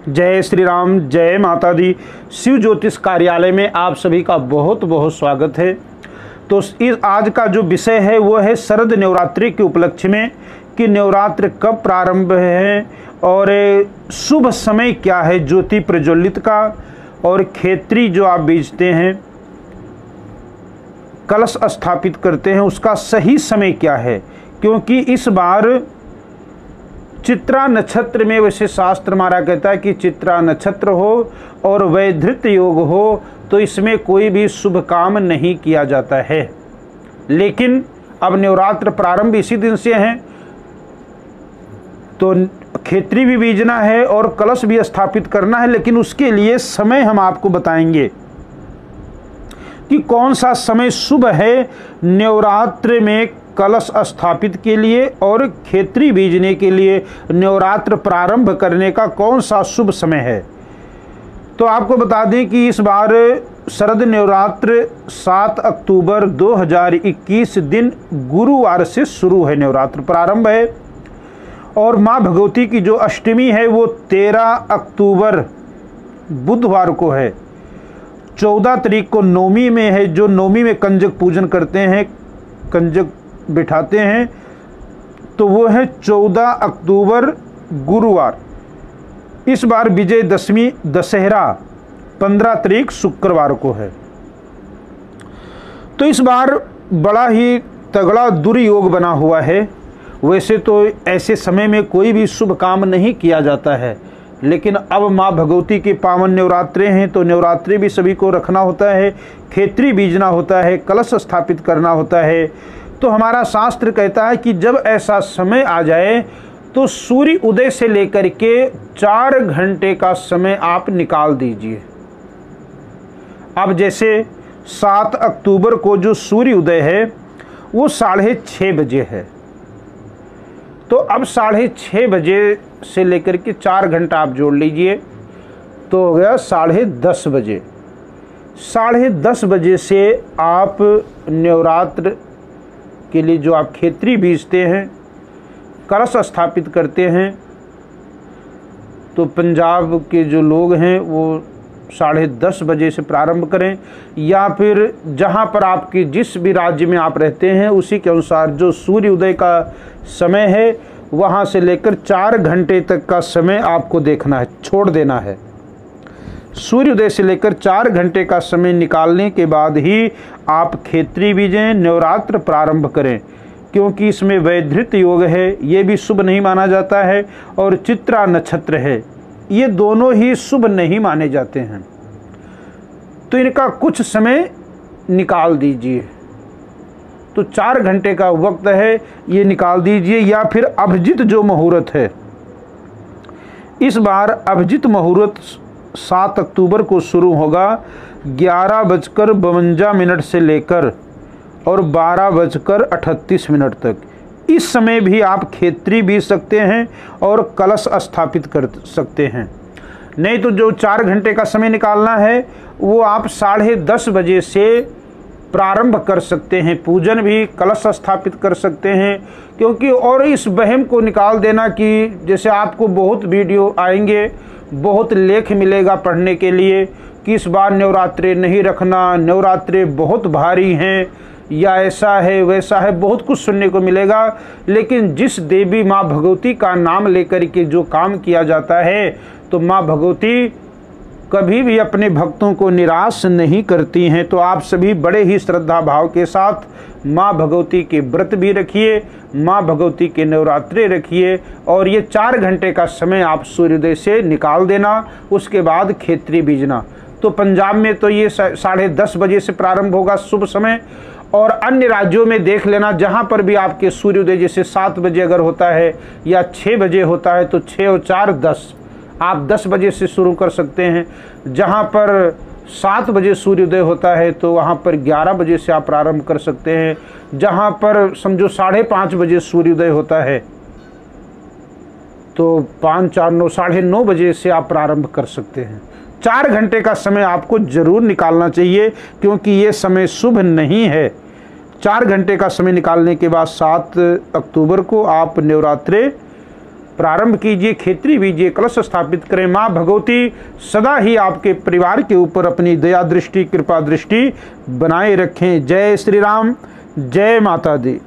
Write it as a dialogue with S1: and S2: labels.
S1: जय श्री राम, जय माता दी। शिव ज्योतिष कार्यालय में आप सभी का बहुत बहुत स्वागत है। तो इस आज का जो विषय है वो है शरद नवरात्रि के उपलक्ष्य में कि नवरात्र कब प्रारंभ है और शुभ समय क्या है ज्योति प्रज्वलित का, और खेत्री जो आप बीजते हैं, कलश स्थापित करते हैं, उसका सही समय क्या है। क्योंकि इस बार चित्रा नक्षत्र में, वैसे शास्त्र हमारा कहता है कि चित्रा नक्षत्र हो और वैधृत योग हो तो इसमें कोई भी शुभ काम नहीं किया जाता है। लेकिन अब नवरात्र प्रारंभ इसी दिन से है तो खेत्री भी बीजना है और कलश भी स्थापित करना है। लेकिन उसके लिए समय हम आपको बताएंगे कि कौन सा समय शुभ है नवरात्र में कलश स्थापित के लिए और खेत्री बीजने के लिए। नवरात्र प्रारंभ करने का कौन सा शुभ समय है। तो आपको बता दें कि इस बार शरद नवरात्र 7 अक्टूबर 2021 दिन गुरुवार से शुरू है, नवरात्र प्रारंभ है। और माँ भगवती की जो अष्टमी है वो 13 अक्टूबर बुधवार को है। 14 तारीख को नवमी में है, जो नवमी में कंजक पूजन करते हैं, कंजक बिठाते हैं, तो वो है 14 अक्टूबर गुरुवार। इस बार विजयदशमी दशहरा 15 तारीख शुक्रवार को है। तो इस बार बड़ा ही तगड़ा दुर्योग बना हुआ है। वैसे तो ऐसे समय में कोई भी शुभ काम नहीं किया जाता है, लेकिन अब माँ भगवती के पावन नवरात्रे हैं तो नवरात्रि भी सभी को रखना होता है, खेत्री बीजना होता है, कलश स्थापित करना होता है। तो हमारा शास्त्र कहता है कि जब ऐसा समय आ जाए तो सूर्य उदय से लेकर के 4 घंटे का समय आप निकाल दीजिए। अब जैसे 7 अक्टूबर को जो सूर्य उदय है वो 6:30 बजे है, तो अब 6:30 बजे से लेकर के 4 घंटा आप जोड़ लीजिए तो हो गया 10:30 बजे। 10:30 बजे से आप नवरात्र के लिए जो आप खेत्री बीजते हैं, कलश स्थापित करते हैं, तो पंजाब के जो लोग हैं वो 10:30 बजे से प्रारंभ करें, या फिर जहां पर आपकी जिस भी राज्य में आप रहते हैं उसी के अनुसार जो सूर्य उदय का समय है वहां से लेकर 4 घंटे तक का समय आपको देखना है, छोड़ देना है। सूर्योदय से लेकर 4 घंटे का समय निकालने के बाद ही आप खेत्री बीजें, नवरात्र प्रारंभ करें। क्योंकि इसमें वैधृत योग है, ये भी शुभ नहीं माना जाता है, और चित्रा नक्षत्र है, ये दोनों ही शुभ नहीं माने जाते हैं। तो इनका कुछ समय निकाल दीजिए। तो 4 घंटे का वक्त है, ये निकाल दीजिए। या फिर अभिजित जो मुहूर्त है, इस बार अभिजित मुहूर्त 7 अक्टूबर को शुरू होगा 11:52 से लेकर और 12:38 तक। इस समय भी आप खेत्री बीज सकते हैं और कलश स्थापित कर सकते हैं। नहीं तो जो 4 घंटे का समय निकालना है वो आप 10:30 बजे से प्रारंभ कर सकते हैं, पूजन भी, कलश स्थापित कर सकते हैं। क्योंकि और इस वहम को निकाल देना कि जैसे आपको बहुत वीडियो आएंगे, बहुत लेख मिलेगा पढ़ने के लिए कि इस बार नवरात्रे नहीं रखना, नवरात्रे बहुत भारी हैं, या ऐसा है वैसा है, बहुत कुछ सुनने को मिलेगा। लेकिन जिस देवी माँ भगवती का नाम लेकर के जो काम किया जाता है तो माँ भगवती कभी भी अपने भक्तों को निराश नहीं करती हैं। तो आप सभी बड़े ही श्रद्धा भाव के साथ माँ भगवती के व्रत भी रखिए, माँ भगवती के नवरात्रे रखिए, और ये 4 घंटे का समय आप सूर्योदय से निकाल देना, उसके बाद खेत्री बीजना। तो पंजाब में तो ये 10:30 बजे से प्रारंभ होगा शुभ समय, और अन्य राज्यों में देख लेना जहाँ पर भी आपके सूर्योदय जैसे 7 बजे अगर होता है या 6 बजे होता है तो 6 और 4 10, आप 10 बजे से शुरू कर सकते हैं। जहाँ पर 7 बजे सूर्योदय होता है तो वहाँ पर 11 बजे से आप प्रारंभ कर सकते हैं। जहाँ पर समझो 5:30 बजे सूर्योदय होता है तो 5, 4, 9, 9:30 बजे से आप प्रारंभ कर सकते हैं। 4 घंटे का समय आपको जरूर निकालना चाहिए, क्योंकि ये समय शुभ नहीं है। 4 घंटे का समय निकालने के बाद 7 अक्टूबर को आप नवरात्रे प्रारंभ कीजिए, खेतरी बीजिए, कलश स्थापित करें। माँ भगवती सदा ही आपके परिवार के ऊपर अपनी दया दृष्टि, कृपा दृष्टि बनाए रखें। जय श्री राम, जय माता दी।